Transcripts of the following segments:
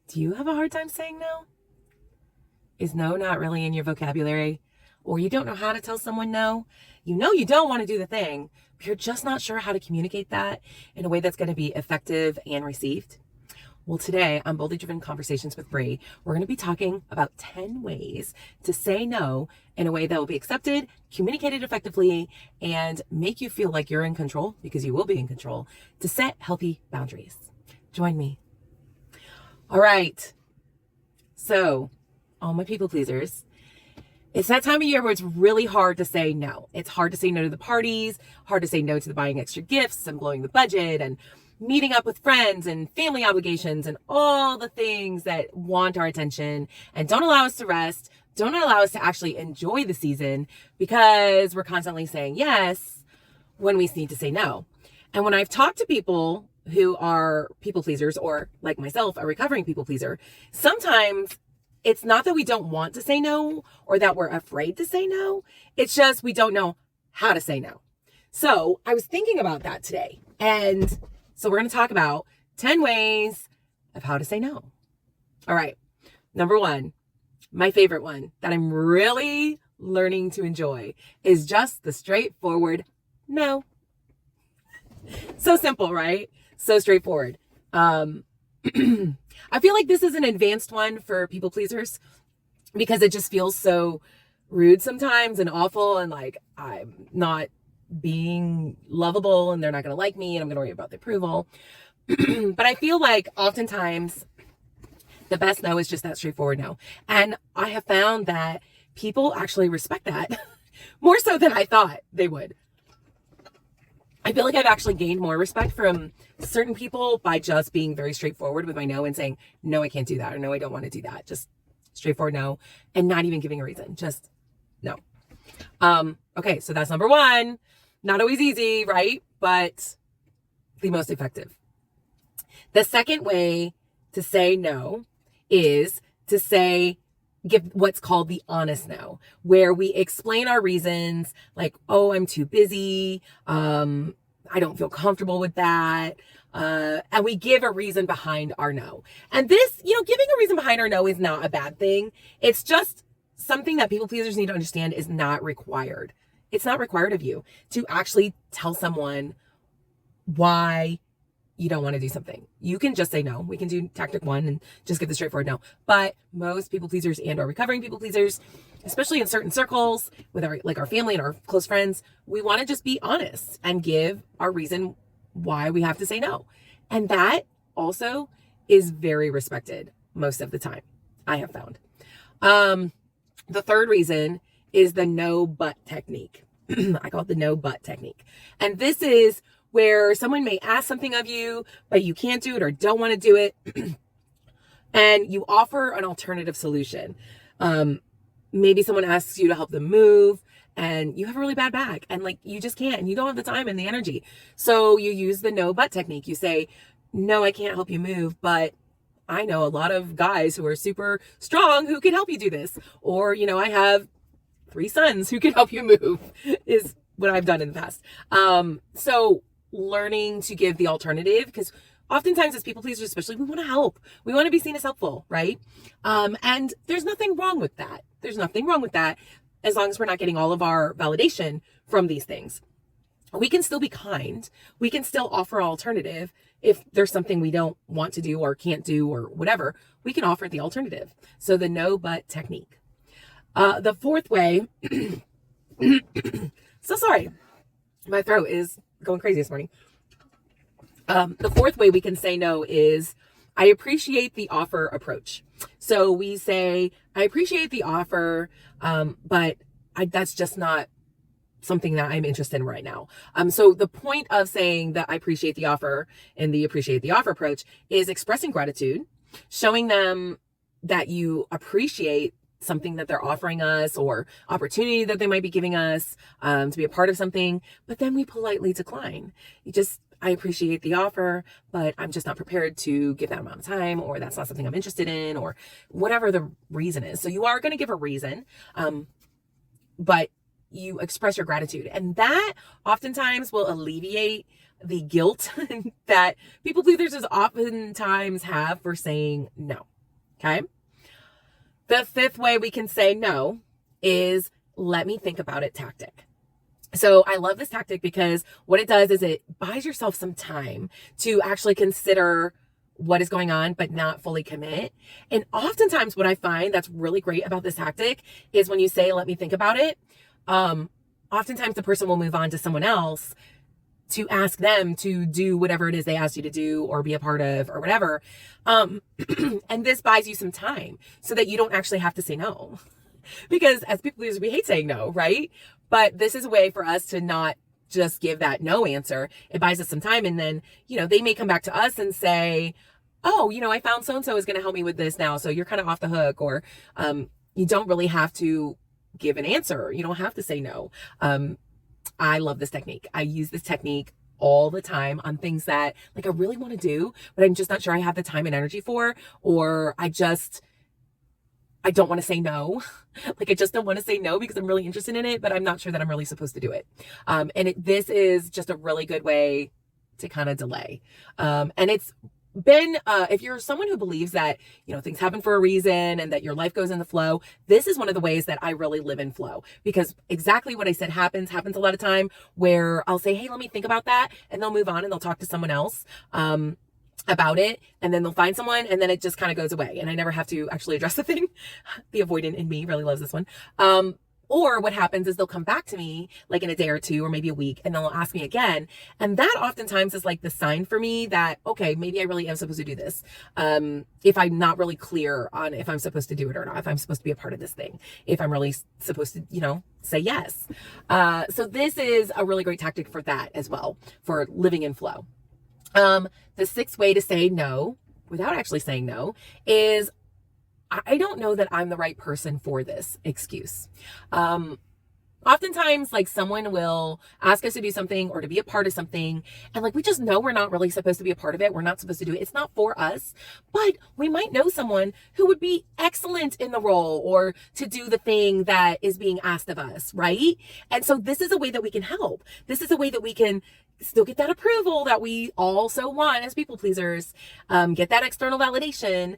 Do you have a hard time saying no? Is no not really in your vocabulary? Or you don't know how to tell someone no? You know you don't want to do the thing, but you're just not sure how to communicate that in a way that's going to be effective and received? Well, today on Boldly Driven Conversations with Bree, we're going to be talking about 10 ways to say no in a way that will be accepted, communicated effectively, and make you feel like you're in control, because you will be in control, to set healthy boundaries. Join me. All right. So, all my people pleasers, it's that time of year where it's really hard to say no. It's hard to say no to the parties, hard to say no to the buying extra gifts and blowing the budget and meeting up with friends and family obligations and all the things that want our attention and don't allow us to rest, don't allow us to actually enjoy the season, because we're constantly saying yes when we need to say no. And when I've talked to people who are people pleasers, or like myself, a recovering people pleaser, sometimes it's not that we don't want to say no or that we're afraid to say no. It's just we don't know how to say no. So I was thinking about that today. And so we're going to talk about 10 ways of how to say no. All right. Number one, my favorite one that I'm really learning to enjoy is just the straightforward no. So simple, right? So straightforward. I feel like this is an advanced one for people pleasers because it just feels so rude sometimes and awful, and like I'm not being lovable and they're not going to like me and I'm going to worry about the approval. But I feel like oftentimes the best no is just that straightforward no. And I have found that people actually respect that more so than I thought they would. I feel like I've actually gained more respect from certain people by just being very straightforward with my no and saying, no, I can't do that, or no, I don't want to do that. Just straightforward no, and not even giving a reason. Just no. Okay, so that's number one. Not always easy, right? But the most effective. The second way to say no is to give what's called the honest no, where we explain our reasons, like, oh, I'm too busy. I don't feel comfortable with that. And we give a reason behind our no. And this, giving a reason behind our no is not a bad thing. It's just something that people pleasers need to understand is not required. It's not required of you to actually tell someone why you don't want to do something. You can just say no. We can do tactic one and just give the straightforward no. But most people pleasers and our recovering people pleasers, especially in certain circles with our family and our close friends, we want to just be honest and give our reason why we have to say no. And that also is very respected most of the time, I have found. The third reason is the no but technique. I call it the no but technique. And this is where someone may ask something of you, but you can't do it or don't want to do it. And you offer an alternative solution. Maybe someone asks you to help them move and you have a really bad back and you just can't, and you don't have the time and the energy. So you use the no but technique. You say, no, I can't help you move, but I know a lot of guys who are super strong who can help you do this. Or, I have 3 sons who can help you move is what I've done in the past. So learning to give the alternative, because oftentimes as people pleasers, especially, we want to help. We want to be seen as helpful, right? And there's nothing wrong with that. There's nothing wrong with that as long as we're not getting all of our validation from these things. We can still be kind. We can still offer an alternative. If there's something we don't want to do or can't do or whatever, we can offer the alternative. So the no but technique. The fourth way, so sorry, my throat is going crazy this morning. The fourth way we can say no is, I appreciate the offer approach. So we say, I appreciate the offer, but that's just not something that I'm interested in right now. So the point of saying that I appreciate the offer and the appreciate the offer approach is expressing gratitude, showing them that you appreciate something that they're offering us or opportunity that they might be giving us to be a part of something, but then we politely decline. I appreciate the offer, but I'm just not prepared to give that amount of time, or that's not something I'm interested in, or whatever the reason is. So you are going to give a reason, but you express your gratitude. And that oftentimes will alleviate the guilt that people pleasers oftentimes have for saying no. Okay. The fifth way we can say no is let me think about it tactic. So I love this tactic because what it does is it buys yourself some time to actually consider what is going on, but not fully commit. And oftentimes what I find that's really great about this tactic is when you say, let me think about it. Oftentimes the person will move on to someone else to ask them to do whatever it is they asked you to do or be a part of or whatever. And this buys you some time so that you don't actually have to say no. Because as people pleasers, we hate saying no, right? But this is a way for us to not just give that no answer. It buys us some time. And then, they may come back to us and say, oh, I found so-and-so is going to help me with this now. So you're kind of off the hook, or you don't really have to give an answer. You don't have to say no. I love this technique. I use this technique all the time on things that I really want to do, but I'm just not sure I have the time and energy for, or I don't want to say no. I just don't want to say no because I'm really interested in it, but I'm not sure that I'm really supposed to do it. This is just a really good way to kind of delay. And it's been, if you're someone who believes that, things happen for a reason and that your life goes in the flow, this is one of the ways that I really live in flow, because exactly what I said happens a lot of time, where I'll say, hey, let me think about that. And they'll move on and they'll talk to someone else, about it, and then they'll find someone, and then it just kind of goes away, and I never have to actually address the thing. The avoidant in me really loves this one. Or what happens is they'll come back to me in a day or two, or maybe a week, and they'll ask me again. And that oftentimes is the sign for me that, okay, maybe I really am supposed to do this. If I'm not really clear on if I'm supposed to do it or not, if I'm supposed to be a part of this thing, if I'm really supposed to, say yes. So this is a really great tactic for that as well, for living in flow. The sixth way to say no without actually saying no is, I don't know that I'm the right person for this excuse. Oftentimes, someone will ask us to do something or to be a part of something, and we just know we're not really supposed to be a part of it. We're not supposed to do it. It's not for us, but we might know someone who would be excellent in the role or to do the thing that is being asked of us, right? And so this is a way that we can help. This is a way that we can still get that approval that we also want as people pleasers, get that external validation.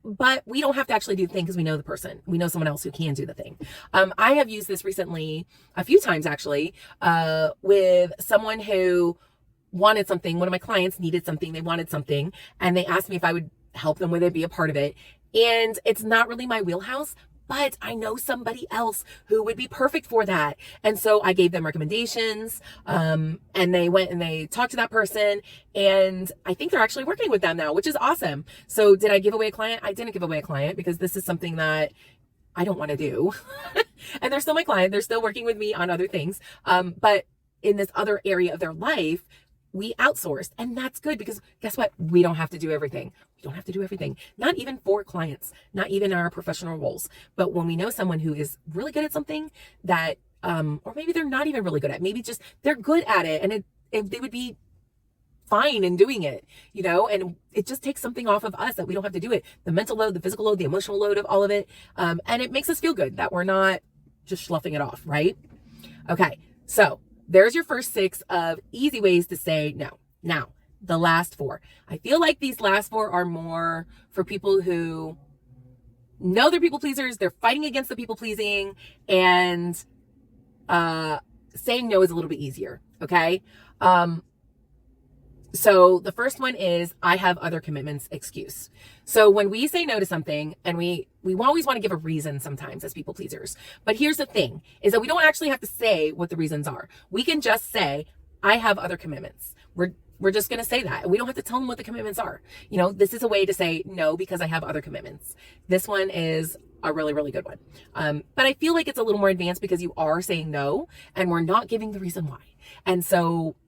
But we don't have to actually do the thing because we know the person. We know someone else who can do the thing. I have used this recently, a few times actually, with someone who wanted something. One of my clients needed something. They wanted something. And they asked me if I would help them with it, be a part of it. And it's not really my wheelhouse, but I know somebody else who would be perfect for that. And so I gave them recommendations, and they went and they talked to that person, and I think they're actually working with them now, which is awesome. So did I give away a client? I didn't give away a client because this is something that I don't want to do. And they're still my client. They're still working with me on other things. But in this other area of their life, we outsourced, and that's good because guess what? We don't have to do everything. We don't have to do everything. Not even for clients, not even our professional roles. But when we know someone who is really good at something that, or maybe they're not even really good at, maybe just they're good at it, and they would be fine in doing it, and it just takes something off of us that we don't have to do it. The mental load, the physical load, the emotional load of all of it. And it makes us feel good that we're not just sloughing it off, right? Okay. So there's your first 6 of easy ways to say no. Now, the last 4. I feel like these last 4 are more for people who know they're people pleasers. They're fighting against the people pleasing, and saying no is a little bit easier. Okay. So the first one is, I have other commitments excuse. So when we say no to something, and we always want to give a reason sometimes as people pleasers, but here's the thing, is that we don't actually have to say what the reasons are. We can just say, I have other commitments. We're just going to say that. We don't have to tell them what the commitments are. This is a way to say no because I have other commitments. This one is a really, really good one. But I feel like it's a little more advanced because you are saying no and we're not giving the reason why. And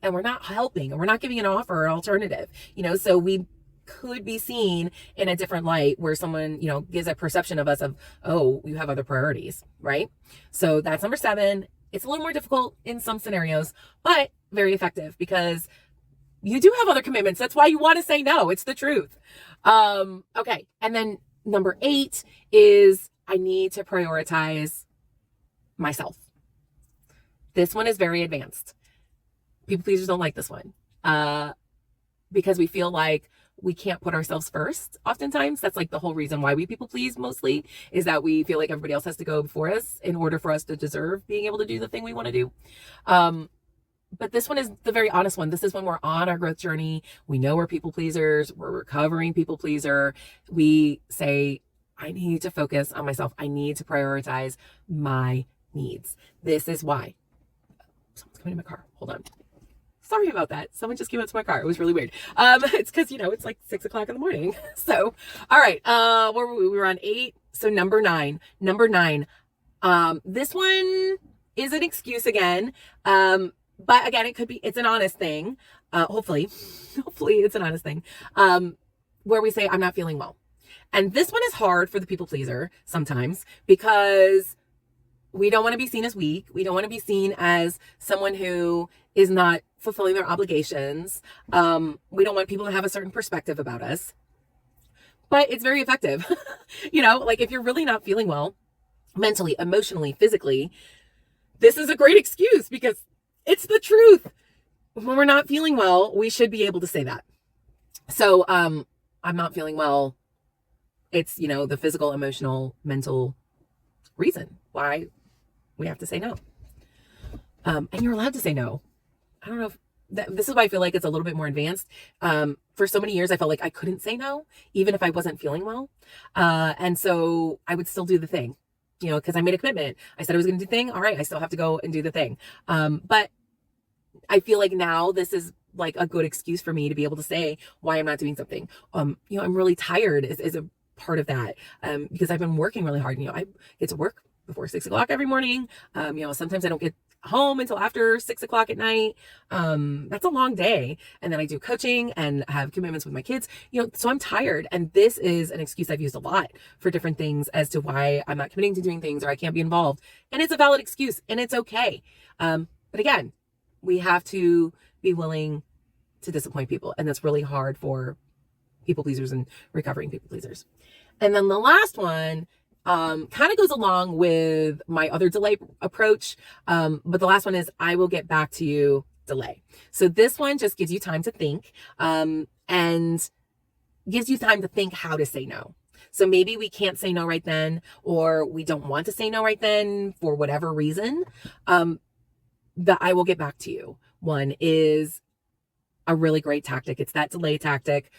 we're not helping, and we're not giving an offer or alternative, so we could be seen in a different light where someone, gives a perception of us of, oh, you have other priorities, right? So that's number 7. It's a little more difficult in some scenarios, but very effective because you do have other commitments. That's why you want to say no. It's the truth. Okay. And then number 8 is, I need to prioritize myself. This one is very advanced. People pleasers don't like this one, because we feel like we can't put ourselves first. Oftentimes, that's like the whole reason why we people please mostly, is that we feel like everybody else has to go before us in order for us to deserve being able to do the thing we want to do. But this one is the very honest one. This is when we're on our growth journey. We know we're people pleasers. We're recovering people pleaser. We say, I need to focus on myself. I need to prioritize my needs. This is why. Someone's coming in my car. Hold on. Sorry about that. Someone just came out to my car. It was really weird. It's because, it's like 6 o'clock in the morning. So, all right. Where were we? We were on 8. So number 9. This one is an excuse again. But again, it's an honest thing. Hopefully it's an honest thing. Where we say, I'm not feeling well. And this one is hard for the people pleaser sometimes, because we don't want to be seen as weak. We don't want to be seen as someone who is not fulfilling their obligations. We don't want people to have a certain perspective about us, but it's very effective. Like if you're really not feeling well, mentally, emotionally, physically, this is a great excuse, because it's the truth. When we're not feeling well, we should be able to say that. So, I'm not feeling well. It's, the physical, emotional, mental reason why we have to say no. And you're allowed to say no. I don't know if this is why I feel like it's a little bit more advanced. For so many years, I felt like I couldn't say no, even if I wasn't feeling well. And so I would still do the thing. Because I made a commitment. I said I was going to do the thing. All right, I still have to go and do the thing. But I feel like now this is like a good excuse for me to be able to say why I'm not doing something. I'm really tired is a part of that. Because I've been working really hard. I get to work before 6 o'clock every morning. Sometimes I don't get home until after 6 o'clock at night. That's a long day. And then I do coaching and have commitments with my kids, so I'm tired. And this is an excuse I've used a lot for different things as to why I'm not committing to doing things or I can't be involved. And it's a valid excuse and it's okay. But again, we have to be willing to disappoint people. And that's really hard for people pleasers and recovering people pleasers. And then the last one, kind of goes along with my other delay approach. But the last one is, I will get back to you, delay. So this one just gives you time to think, and gives you time to think how to say no. So maybe we can't say no right then, or we don't want to say no right then for whatever reason. The I will get back to you one is a really great tactic. It's that delay tactic.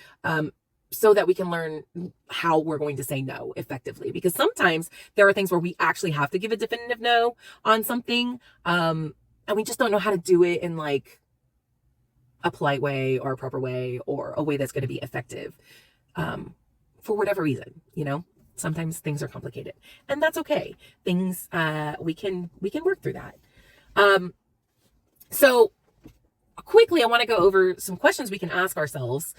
So that we can learn how we're going to say no effectively. Because sometimes there are things where we actually have to give a definitive no on something. And we just don't know how to do it in like a polite way or a proper way or a way that's going to be effective. For whatever reason, sometimes things are complicated and that's okay. Things, we can work through that. So quickly, I want to go over some questions we can ask ourselves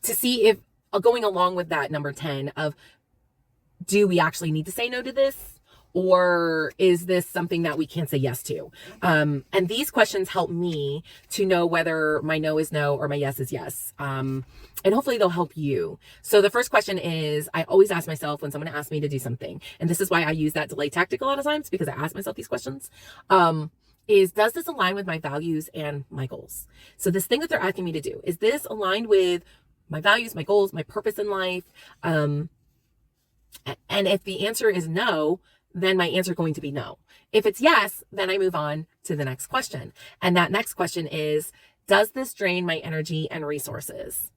to see if, going along with that number 10 of, do we actually need to say no to this? Or is this something that we can't say yes to? And these questions help me to know whether my no is no or my yes is yes. And hopefully they'll help you. So the first question is, I always ask myself when someone asks me to do something, and this is why I use that delay tactic a lot of times, because I ask myself these questions, is, does this align with my values and my goals? So this thing that they're asking me to do, is this aligned with my values, my goals, my purpose in life? And if the answer is no, then my answer is going to be no. If it's yes, then I move on to the next question. And that next question is, does this drain my energy and resources?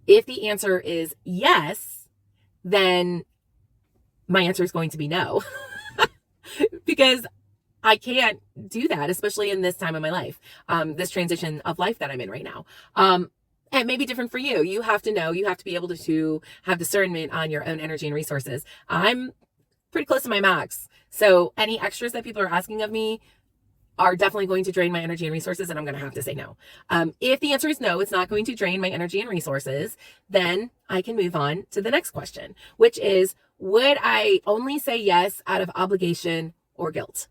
If the answer is yes, then my answer is going to be no. Because I can't do that, especially in this time of my life, this transition of life that I'm in right now. And it may be different for you. You have to know, you have to be able to have discernment on your own energy and resources. I'm pretty close to my max. So any extras that people are asking of me are definitely going to drain my energy and resources, and I'm going to have to say no. If the answer is no, it's not going to drain my energy and resources, then I can move on to the next question, which is, would I only say yes out of obligation or guilt?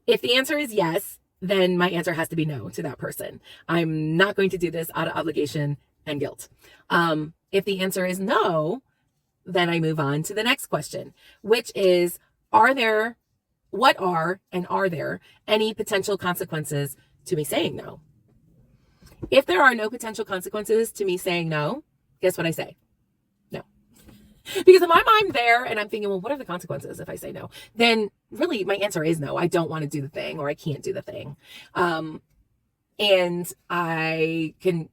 If the answer is yes, then my answer has to be no to that person. I'm not going to do this out of obligation and guilt. If the answer is no, then I move on to the next question, which is, are there any potential consequences to me saying no? If there are no potential consequences to me saying no, guess what I say? No. Because in my mind there, and I'm thinking, well, what are the consequences if I say no? Then really my answer is no. I don't want to do the thing, or I can't do the thing. And I can,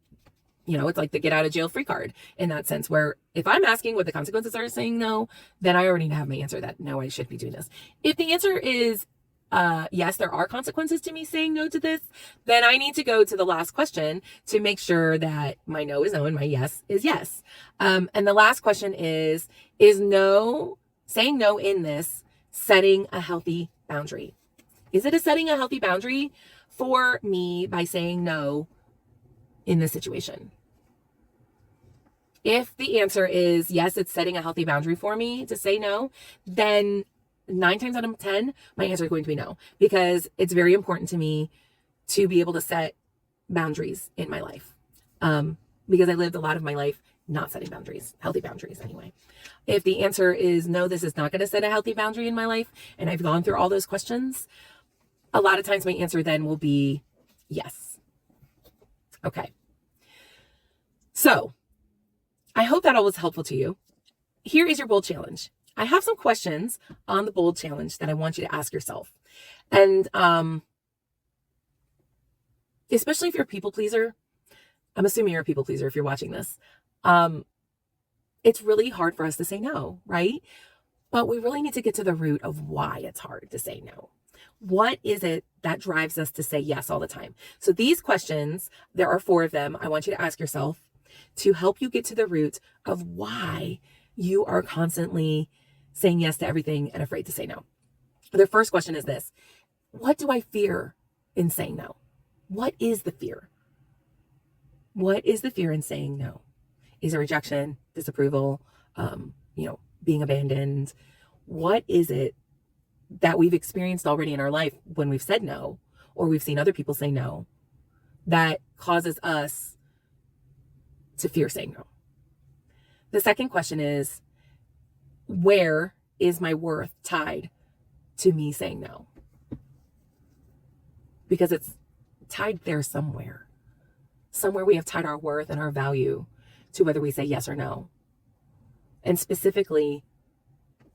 it's like the get out of jail free card in that sense, where if I'm asking what the consequences are saying no, then I already have my answer that no, I should be doing this. If the answer is yes, there are consequences to me saying no to this, then I need to go to the last question to make sure that my no is no and my yes is yes. And the last question is no, saying no in this setting a healthy boundary? Is it setting a healthy boundary for me by saying no in this situation? If the answer is yes, it's setting a healthy boundary for me to say no, then 9 times out of 10, my answer is going to be no, because it's very important to me to be able to set boundaries in my life. Because I lived a lot of my life not setting boundaries, healthy boundaries anyway. If the answer is no, this is not going to set a healthy boundary in my life, and I've gone through all those questions, a lot of times my answer then will be yes. Okay. So I hope that all was helpful to you. Here is your bold challenge. I have some questions on the bold challenge that I want you to ask yourself. And especially if you're a people pleaser, I'm assuming you're a people pleaser if you're watching this. It's really hard for us to say no, right? But we really need to get to the root of why it's hard to say no. What is it that drives us to say yes all the time? So these questions, there are 4 of them, I want you to ask yourself to help you get to the root of why you are constantly saying yes to everything and afraid to say no. The first question is this: what do I fear in saying no? What is the fear? What is the fear in saying no? Is it rejection, disapproval, being abandoned? What is it that we've experienced already in our life when we've said no, or we've seen other people say no, that causes us to fear saying no? The second question is, where is my worth tied to me saying no? Because it's tied there somewhere. Somewhere we have tied our worth and our value to whether we say yes or no. And specifically,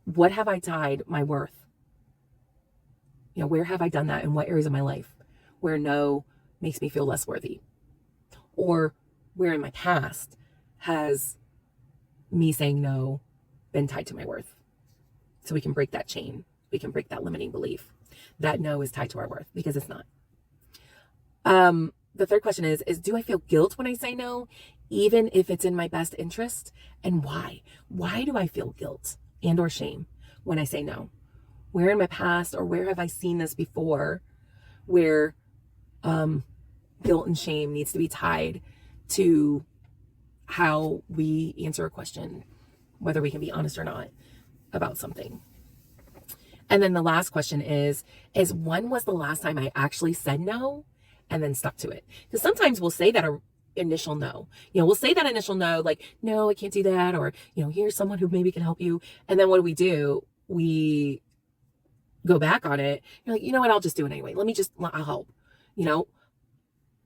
what have I tied my worth? Where have I done that? In what areas of my life where no makes me feel less worthy? Or where in my past has me saying no been tied to my worth? So we can break that chain. We can break that limiting belief that no is tied to our worth, because it's not. The third question is do I feel guilt when I say no, even if it's in my best interest? And why? Why do I feel guilt and or shame when I say no? Where in my past, or where have I seen this before, where guilt and shame needs to be tied to how we answer a question, whether we can be honest or not about something? And then the last question is when was the last time I actually said no and then stuck to it? Because sometimes we'll say that initial no. We'll say that initial no, like, no, I can't do that, or, here's someone who maybe can help you. And then what do? We go back on it. You're like, you know what, I'll just do it anyway. I'll help.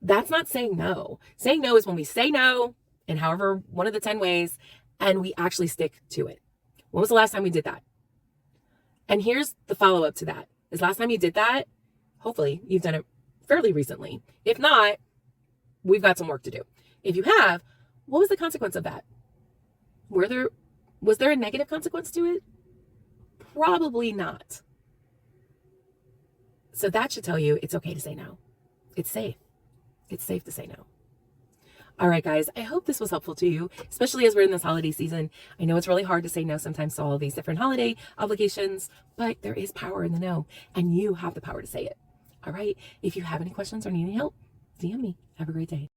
That's not saying no. Saying no is when we say no in however one of the 10 ways, and we actually stick to it. When was the last time we did that? And here's the follow-up to that. Is last time you did that, hopefully you've done it fairly recently. If not, we've got some work to do. If you have, what was the consequence of that? Was there a negative consequence to it? Probably not. So that should tell you it's okay to say no. It's safe. It's safe to say no. All right, guys, I hope this was helpful to you, especially as we're in this holiday season. I know it's really hard to say no sometimes to all of these different holiday obligations, but there is power in the no, and you have the power to say it. All right. If you have any questions or need any help, DM me. Have a great day.